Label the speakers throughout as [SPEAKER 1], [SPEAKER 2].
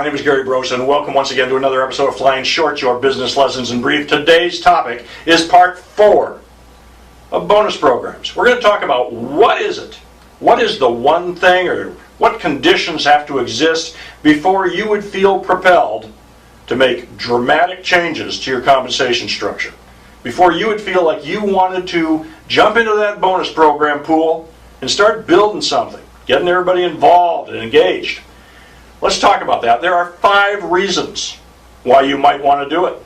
[SPEAKER 1] My name is Gary Brosen. Welcome once again to another episode of Flying Short, your business lessons in brief. Today's topic is part 4 of bonus programs. We're going to talk about what is it? What is the one thing, or what conditions have to exist before you would feel propelled to make dramatic changes to your compensation structure? Before you would feel like you wanted to jump into that bonus program pool and start building something, getting everybody involved and engaged. Let's talk about that. There are 5 reasons why you might want to do it.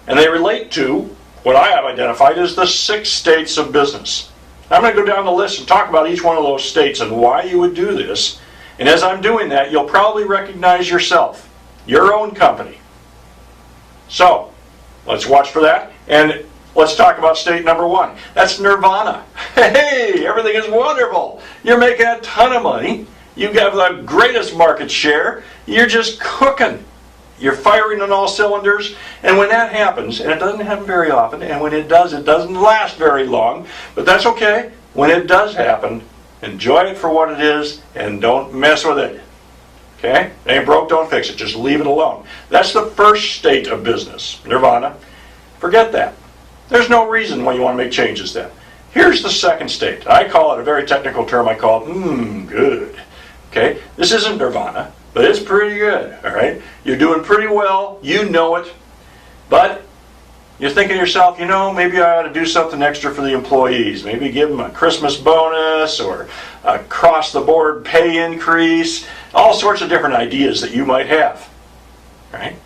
[SPEAKER 1] And they relate to what I have identified as the 6 states of business. I'm going to go down the list and talk about each one of those states and why you would do this. And as I'm doing that, you'll probably recognize yourself, your own company. So, let's watch for that. And let's talk about state number 1. That's Nirvana. Hey, everything is wonderful. You're making a ton of money. You have the greatest market share. You're just cooking. You're firing on all cylinders. And when that happens, and it doesn't happen very often, and when it does, it doesn't last very long, but that's okay. When it does happen, enjoy it for what it is and don't mess with it. Okay? It ain't broke, don't fix it. Just leave it alone. That's the first state of business, Nirvana. Forget that. There's no reason why you want to make changes then. Here's the second state. I call it a very technical term. I call it, good. Okay? This isn't Nirvana, but it's pretty good. All right? You're doing pretty well. You know it. But you're thinking to yourself, maybe I ought to do something extra for the employees. Maybe give them a Christmas bonus or a across-the-board pay increase. All sorts of different ideas that you might have. All right?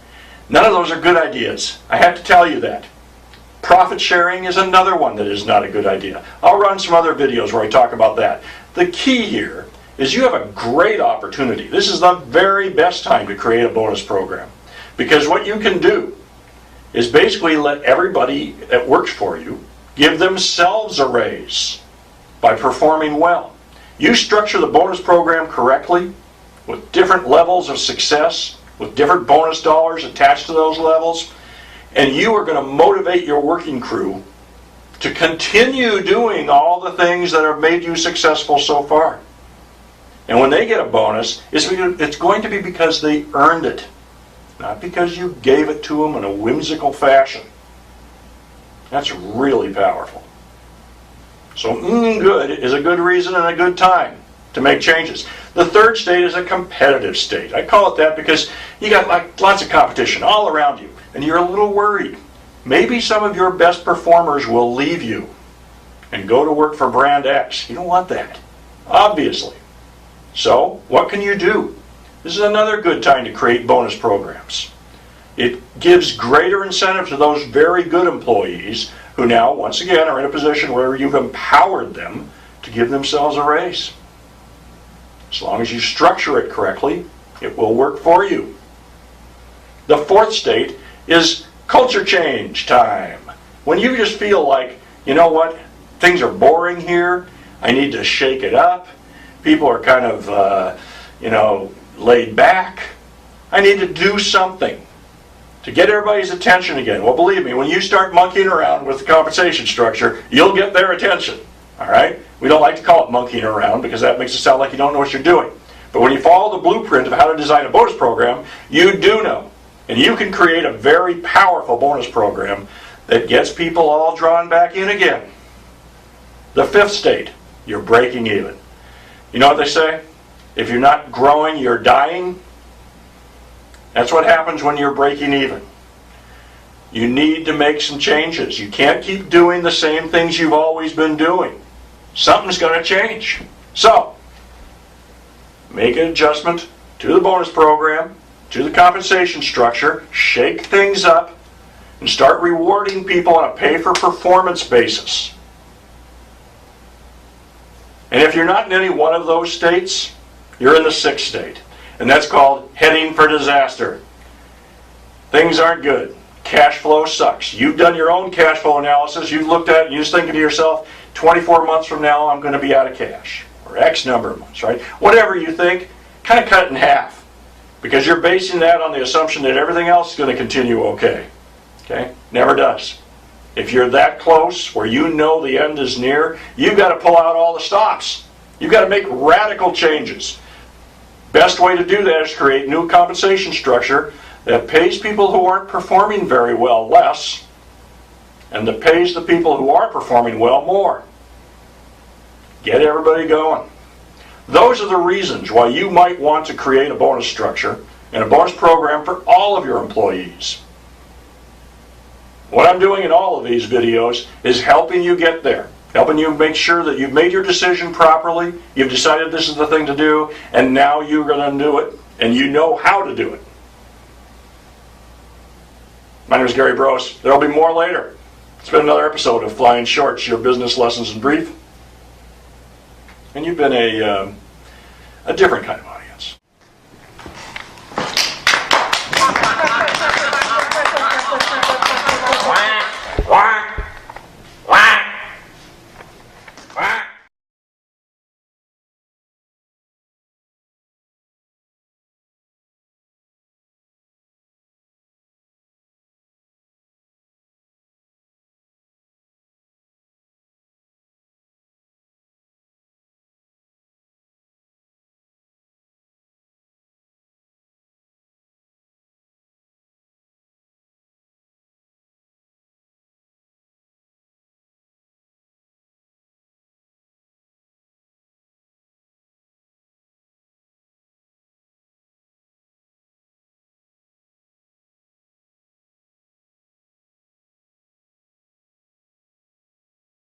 [SPEAKER 1] None of those are good ideas. I have to tell you that. Profit sharing is another one that is not a good idea. I'll run some other videos where I talk about that. The key here is you have a great opportunity. This is the very best time to create a bonus program. Because what you can do is basically let everybody that works for you give themselves a raise by performing well. You structure the bonus program correctly with different levels of success, with different bonus dollars attached to those levels, and you are going to motivate your working crew to continue doing all the things that have made you successful so far. And when they get a bonus, it's going to be because they earned it, not because you gave it to them in a whimsical fashion. That's really powerful. So, good is a good reason and a good time to make changes. The third state is a competitive state. I call it that because you got lots of competition all around you, and you're a little worried. Maybe some of your best performers will leave you and go to work for brand X. You don't want that, obviously. So, what can you do? This is another good time to create bonus programs. It gives greater incentive to those very good employees who now, once again, are in a position where you've empowered them to give themselves a raise. As long as you structure it correctly, it will work for you. The fourth state is culture change time. When you just feel like, things are boring here, I need to shake it up, people are kind of, laid back, I need to do something to get everybody's attention again. Well, believe me, when you start monkeying around with the compensation structure, you'll get their attention. All right? We don't like to call it monkeying around because that makes it sound like you don't know what you're doing. But when you follow the blueprint of how to design a bonus program, you do know. And you can create a very powerful bonus program that gets people all drawn back in again. The fifth state, you're breaking even. You know what they say? If you're not growing, you're dying. That's what happens when you're breaking even. You need to make some changes. You can't keep doing the same things you've always been doing. Something's going to change. So, make an adjustment to the bonus program, to the compensation structure, shake things up, and start rewarding people on a pay-for-performance basis. And if you're not in any one of those states, you're in the sixth state. And that's called heading for disaster. Things aren't good. Cash flow sucks. You've done your own cash flow analysis. You've looked at it and you're just thinking to yourself, 24 months from now, I'm going to be out of cash. Or X number of months, right? Whatever you think, kind of cut it in half. Because you're basing that on the assumption that everything else is going to continue okay. Okay? Never does. If you're that close, where you know the end is near, you've got to pull out all the stops. You've got to make radical changes. Best way to do that is create new compensation structure that pays people who aren't performing very well less, and that pays the people who are performing well more. Get everybody going. Those are the reasons why you might want to create a bonus structure and a bonus program for all of your employees. What I'm doing in all of these videos is helping you get there, helping you make sure that you've made your decision properly, you've decided this is the thing to do, and now you're going to do it, and you know how to do it. My name is Gary Brose. There will be more later. It's been another episode of Flying Shorts, your business lessons in brief. And you've been a different kind of